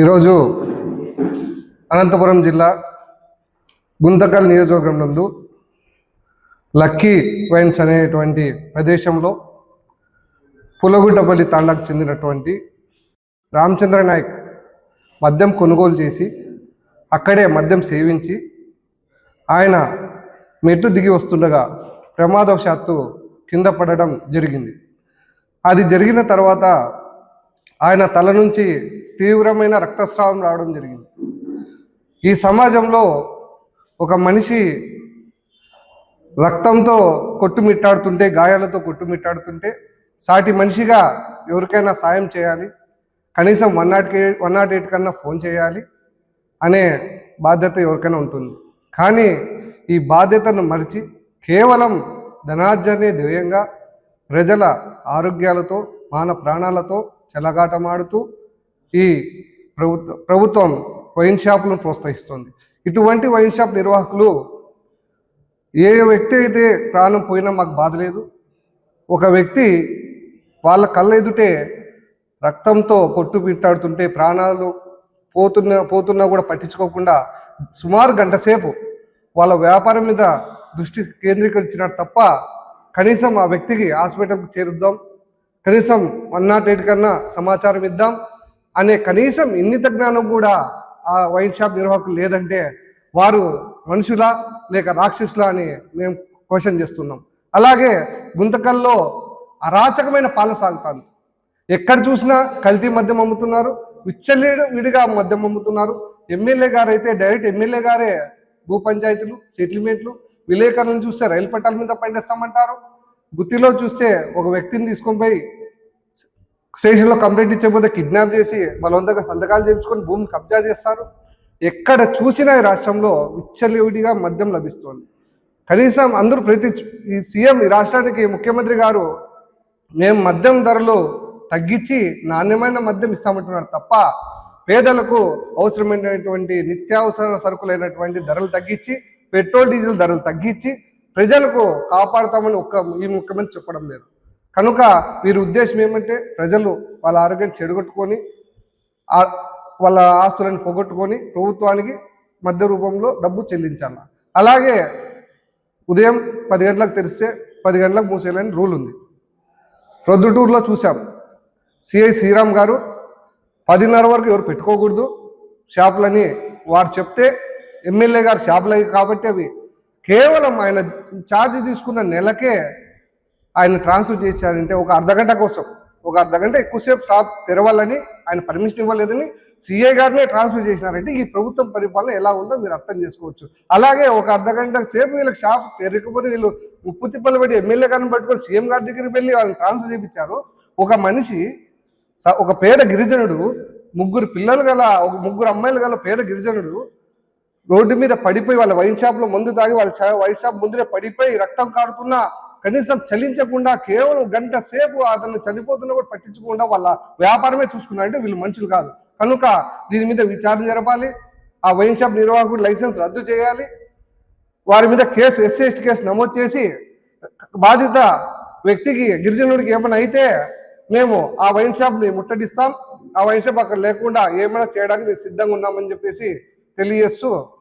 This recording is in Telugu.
ఈరోజు అనంతపురం జిల్లా గుంతకల్ నియోజకవర్గం నందు లక్కీ వైన్స్ అనేటువంటి ప్రదేశంలో పులగుట్టపల్లి తాండాకు చెందినటువంటి రామచంద్ర నాయక్ మద్యం కొనుగోలు చేసి అక్కడే మద్యం సేవించి ఆయన మెట్టు దిగి వస్తుండగా ప్రమాదవశాత్తు కింద పడడం జరిగింది. అది జరిగిన తర్వాత ఆయన తల నుంచి తీవ్రమైన రక్తస్రావం రావడం జరిగింది. ఈ సమాజంలో ఒక మనిషి రక్తంతో కొట్టుమిట్టాడుతుంటే, గాయాలతో కొట్టుమిట్టాడుతుంటే సాటి మనిషిగా ఎవరికైనా సాయం చేయాలి, కనీసం 108 కన్నా ఫోన్ చేయాలి అనే బాధ్యత ఎవరికైనా ఉంటుంది. కానీ ఈ బాధ్యతను మరిచి కేవలం ధనార్జనే ధ్యేయంగా ప్రజల ఆరోగ్యాలతో మాన ప్రాణాలతో చెలగాటమాడుతూ ఈ ప్రభుత్వం వైన్ షాపులను ప్రోత్సహిస్తుంది. ఇటువంటి వైన్ షాప్ నిర్వాహకులు ఏ వ్యక్తి అయితే ప్రాణం పోయినా మాకు బాధ లేదు. ఒక వ్యక్తి వాళ్ళ కళ్ళ ఎదుటే రక్తంతో కొట్టుమిట్టాడుతుంటే ప్రాణాలు పోతున్నా కూడా పట్టించుకోకుండా సుమారు గంట సేపు వాళ్ళ వ్యాపారం మీద దృష్టి కేంద్రీకరించినారు తప్ప కనీసం ఆ వ్యక్తికి హాస్పిటల్కి చేరుద్దాం, కనీసం 108 కన్నా సమాచారం ఇద్దాం అనే కనీసం ఇన్నిత జ్ఞానం కూడా ఆ వైన్ షాప్ నిర్వాహకులు లేదంటే వారు మనుషులా లేక రాక్షసులా అని మేము క్వశ్చన్ చేస్తున్నాం. అలాగే గుంతకల్లో అరాచకమైన పాలన సాగుతుంది. ఎక్కడ చూసినా కల్తీ మద్యం అమ్ముతున్నారు, విడిగా మద్యం అమ్ముతున్నారు. ఎమ్మెల్యే గారు అయితే డైరెక్ట్ ఎమ్మెల్యే గారే భూ పంచాయతీలు, సెటిల్మెంట్లు, విలేకరులను చూస్తే రైలు పట్టాల మీద పండిస్తామంటారు. గుత్తిలో చూస్తే ఒక వ్యక్తిని తీసుకొని పోయి స్టేషన్లో కంప్లైంట్ ఇచ్చకపోతే కిడ్నాప్ చేసి బలవంతంగా సంతకాలు చేయించుకొని భూమిని కబ్జా చేస్తారు. ఎక్కడ చూసినా ఈ రాష్ట్రంలో విచ్చలవిడిగా మద్యం లభిస్తుంది. కనీసం అందరూ ఈ సీఎం ఈ రాష్ట్రానికి ముఖ్యమంత్రి గారు మేము మద్యం ధరలు తగ్గించి నాణ్యమైన మద్యం ఇస్తామంటున్నారు తప్ప పేదలకు అవసరమైనటువంటి నిత్యావసర సరుకులైనటువంటి ధరలు తగ్గించి, పెట్రోల్ డీజిల్ ధరలు తగ్గించి ప్రజలకు కాపాడుతామని ఈ ముఖ్యమంత్రి చెప్పడం లేదు. కనుక వీరి ఉద్దేశం ఏమంటే ప్రజలు వాళ్ళ ఆరోగ్యం చెడగొట్టుకొని వాళ్ళ ఆస్తులను పోగొట్టుకొని ప్రభుత్వానికి మధ్య రూపంలో డబ్బు చెల్లించాలి. అలాగే ఉదయం 10 గంటలకు తెరిస్తే 10 గంటలకు మూసేయాలని రూల్ ఉంది. ప్రొద్దుటూరులో చూసాం, సిఐ శ్రీరామ్ గారు 10:30 వరకు ఎవరు పెట్టుకోకూడదు షాపులని వారు చెప్తే ఎమ్మెల్యే గారు షాపులు అవి కాబట్టి అవి కేవలం ఆయన ఛార్జ్ తీసుకున్న నెలకే ఆయన ట్రాన్స్ఫర్ చేశారంటే ఒక అర్ధగంట కోసం, ఒక అర్ధగంట ఎక్కువసేపు షాప్ తెరవాలని ఆయన పర్మిషన్ ఇవ్వలేదని సిఐ గారినే ట్రాన్స్ఫర్ చేసినారంటే ఈ ప్రభుత్వం పరిపాలన ఎలా ఉందో మీరు అర్థం చేసుకోవచ్చు. అలాగే ఒక అర్ధగంట సేపు వీళ్ళకి షాప్ తెరకపోతే వీళ్ళు ఉప్పు తిప్పలు పెట్టి ఎమ్మెల్యే గారిని పట్టుకొని సీఎం గారి దగ్గరికి వెళ్ళి వాళ్ళని ట్రాన్స్ఫర్ చేయించారు. ఒక మనిషి, ఒక పేద గిరిజనుడు, 3 పిల్లలు గల, 3 అమ్మాయిలు గల పేద గిరిజనుడు రోడ్డు మీద పడిపోయి వాళ్ళ వైన్ షాప్లో మందు తాగి వాళ్ళ వైన్ షాప్ ముందరే పడిపోయి రక్తం కారుతున్నా కనీసం చలించకుండా కేవలం గంట సేపు అతను చనిపోతున్నా కూడా పట్టించకుండా వాళ్ళ వ్యాపారమే చూసుకున్నారంటే వీళ్ళు మనుషులు కాదు. కనుక దీని మీద విచారణ జరపాలి. ఆ వైన్ షాప్ నిర్వాహకుడు లైసెన్స్ రద్దు చేయాలి. వారి మీద కేసు SC/ST కేసు నమోదు చేసి బాధిత వ్యక్తికి, గిరిజనుడికి ఏమైనా అయితే మేము ఆ వైన్ షాప్ని ముట్టడిస్తాం, ఆ వైన్ షాప్ అక్కడ లేకుండా ఏమైనా చేయడానికి మేము సిద్ధంగా ఉన్నామని చెప్పేసి తెలియజేస్తూ